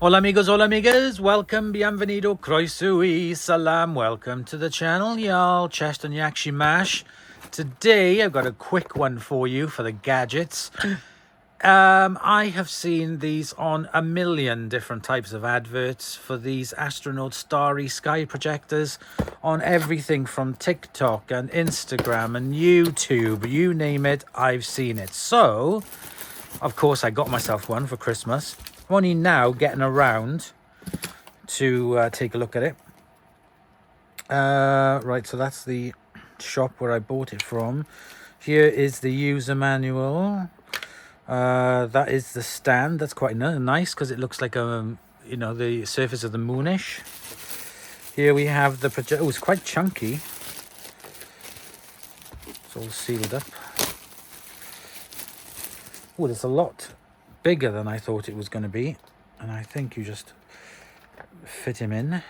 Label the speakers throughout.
Speaker 1: Hola amigos, hola amigas, welcome, bienvenido, croeso salam, welcome to the channel, y'all, Chest and Yakshi Mash. Today I've got a quick one for you for the gadgets. I have seen these on a million different types of adverts for these astronaut Starry sky projectors on everything from TikTok and Instagram and YouTube, you name it, I've seen it. So, of course, I got myself one for Christmas. I'm only now getting around to take a look at it. Right, so that's the shop where I bought it from. Here is the user manual. That is the stand. That's quite nice because it looks like the surface of the moonish. Here we have the projector. Oh, it's quite chunky. It's all sealed up. Oh, it's a lot bigger than I thought it was going to be, and I think you just fit him in.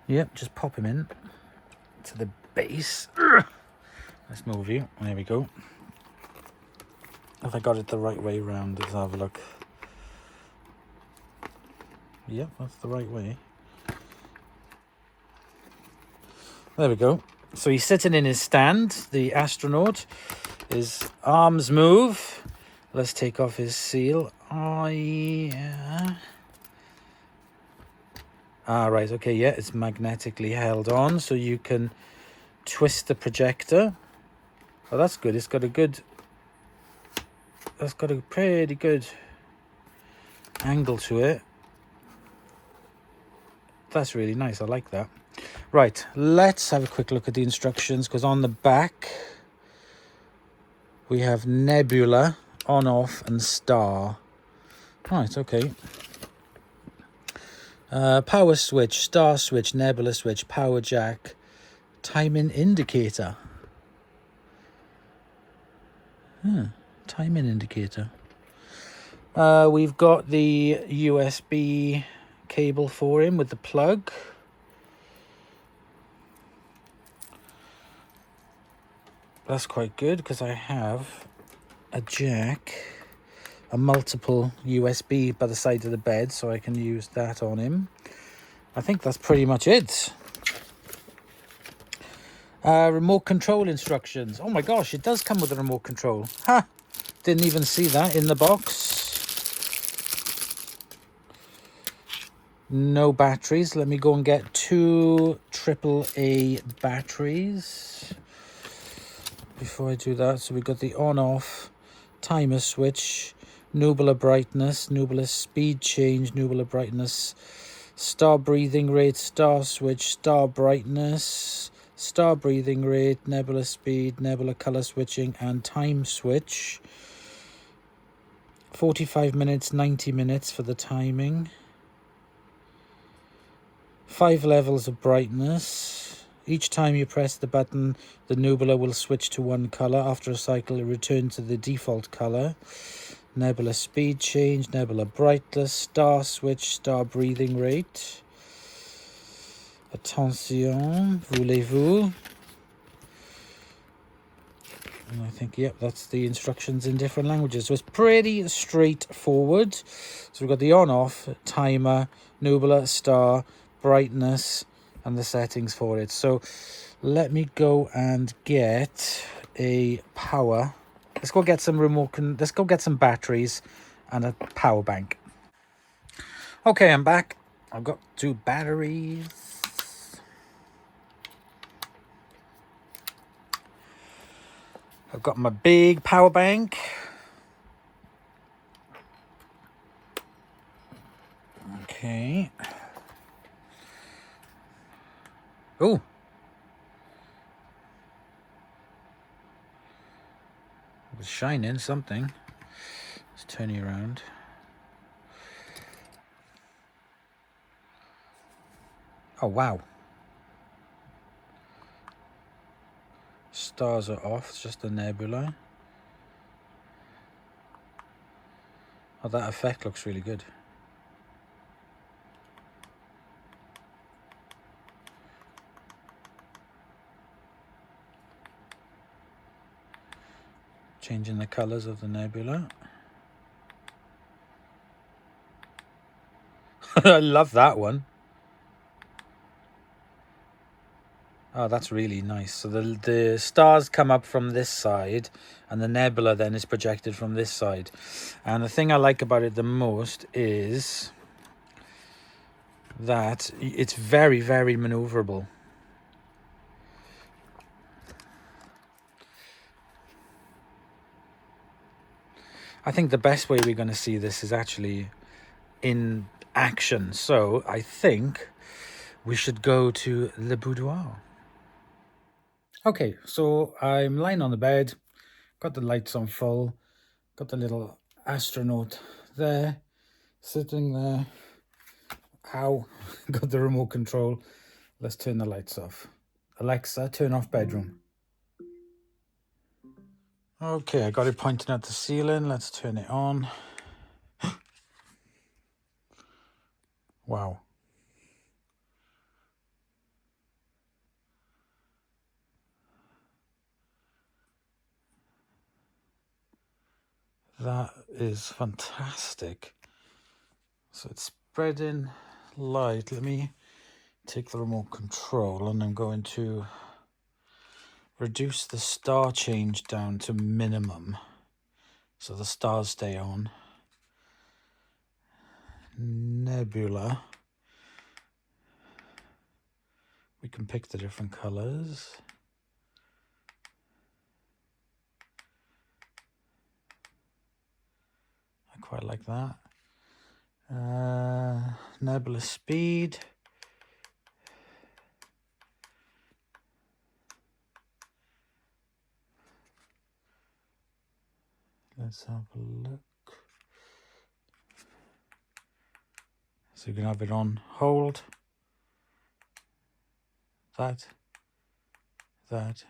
Speaker 1: Yep, just pop him in to the base. Let's move you. There we go. If I got it the right way around, let's have a look. Yep, that's the right way. There we go. So he's sitting in his stand, the astronaut. His arms move. Let's take off his seal. Oh, yeah. Ah, right, okay, yeah, it's magnetically held on, so you can twist the projector. Oh, that's good. It's got a pretty good angle to it. That's really nice. I like that. Right, let's have a quick look at the instructions, because on the back we have nebula, on, off, and star. Right, okay. Power switch, star switch, nebula switch, power jack, timing indicator. Timing indicator. We've got the USB cable for him with the plug. That's quite good because I have a jack, a multiple USB by the side of the bed, so I can use that on him. I think that's pretty much it. Remote control instructions. Oh my gosh, it does come with a remote control. Ha! Didn't even see that in the box. No batteries. Let me go and get 2 AAA batteries before I do that. So we've got the on-off timer switch, nebula brightness, nebula speed change, nebula brightness, star breathing rate, star switch, star brightness, star breathing rate, nebula speed, nebula color switching, and time switch. 45 minutes, 90 minutes for the timing. 5 levels of brightness. Each time you press the button, the nebula will switch to one color. After a cycle, it returns to the default color. Nebula speed change, nebula brightness, star switch, star breathing rate. Attention, voulez-vous? And I think, yep, that's the instructions in different languages. So it's pretty straightforward. So we've got the on-off, timer, nebula, star, brightness, and the settings for it. So let me go and get a power. Let's go get some let's go get some batteries and a power bank. Okay, I'm back. I've got 2 batteries. I've got my big power bank. Okay. Oh. It was shining something. Let's turn you around. Oh, wow. Stars are off. It's just a nebula. Oh, that effect looks really good. Changing the colors of the nebula. I love that one. Oh, that's really nice. So the stars come up from this side, and the nebula then is projected from this side. And the thing I like about it the most is that it's very, very maneuverable. I think the best way we're going to see this is actually in action. So I think we should go to the boudoir. Okay, so I'm lying on the bed, got the lights on full, got the little astronaut there, sitting there. Ow, got the remote control. Let's turn the lights off. Alexa, turn off bedroom. Okay, I got it pointing at the ceiling. Let's turn it on. Wow. That is fantastic. So it's spreading light. Let me take the remote control and I'm going to reduce the star change down to minimum so the stars stay on. Nebula. We can pick the different colors. I quite like that. Nebula speed. Let's have a look. So you can have it on hold. That. That's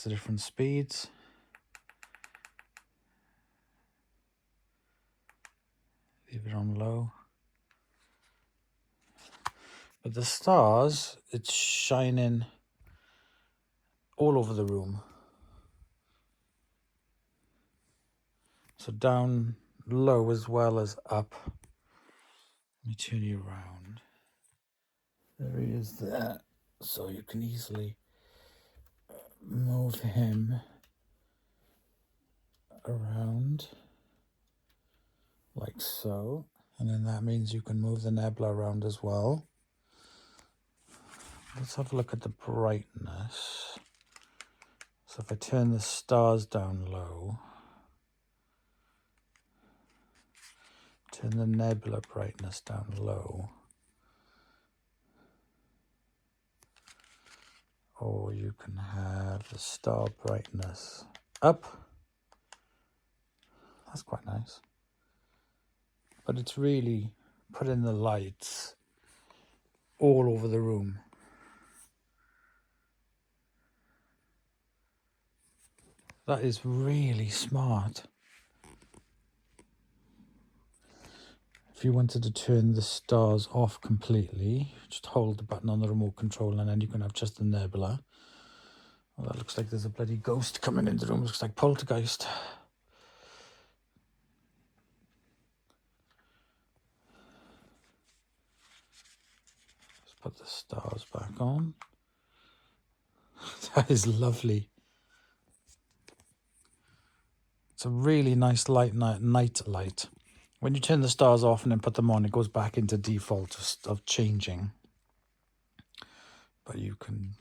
Speaker 1: the different speeds. Leave it on low. But the stars, it's shining all over the room. So down low as well as up. Let me turn you around. There he is there. So you can easily move him around like so. And then that means you can move the nebula around as well. Let's have a look at the brightness. So if I turn the stars down low, turn the nebula brightness down low, or you can have the star brightness up. That's quite nice. But it's really putting the lights all over the room. That is really smart. If you wanted to turn the stars off completely, just hold the button on the remote control and then you can have just the nebula. Well, that looks like there's a bloody ghost coming into the room. Looks like poltergeist. Let's put the stars back on. That is lovely. It's a really nice night light. When you turn the stars off and then put them on, it goes back into default of changing. But you can...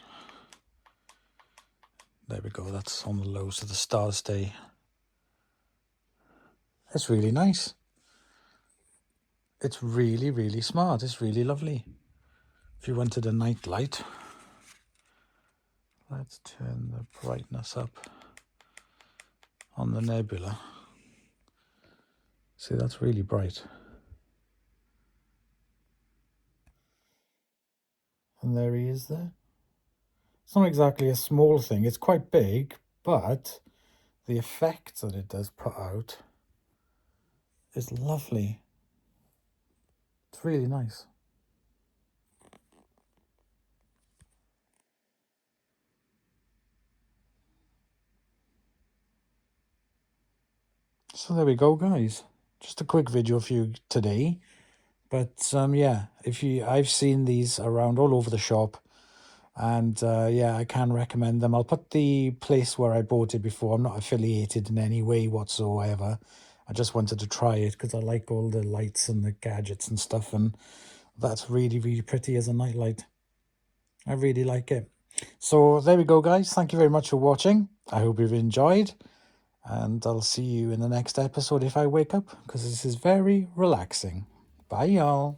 Speaker 1: There we go, that's on the low, so the stars stay. It's really nice. It's really, really smart. It's really lovely. If you wanted a night light, let's turn the brightness up on the nebula. See, that's really bright. And there he is there. It's not exactly a small thing. It's quite big, but the effect that it does put out is lovely. It's really nice. So there we go, guys. Just a quick video for you today. But yeah, I've seen these around all over the shop, and yeah, I can recommend them. I'll put the place where I bought it before. I'm not affiliated in any way whatsoever. I just wanted to try it because I like all the lights and the gadgets and stuff, and that's really, really pretty as a nightlight. I really like it. So there we go, guys. Thank you very much for watching. I hope you've enjoyed, and I'll see you in the next episode if I wake up, because this is very relaxing. Bye, y'all.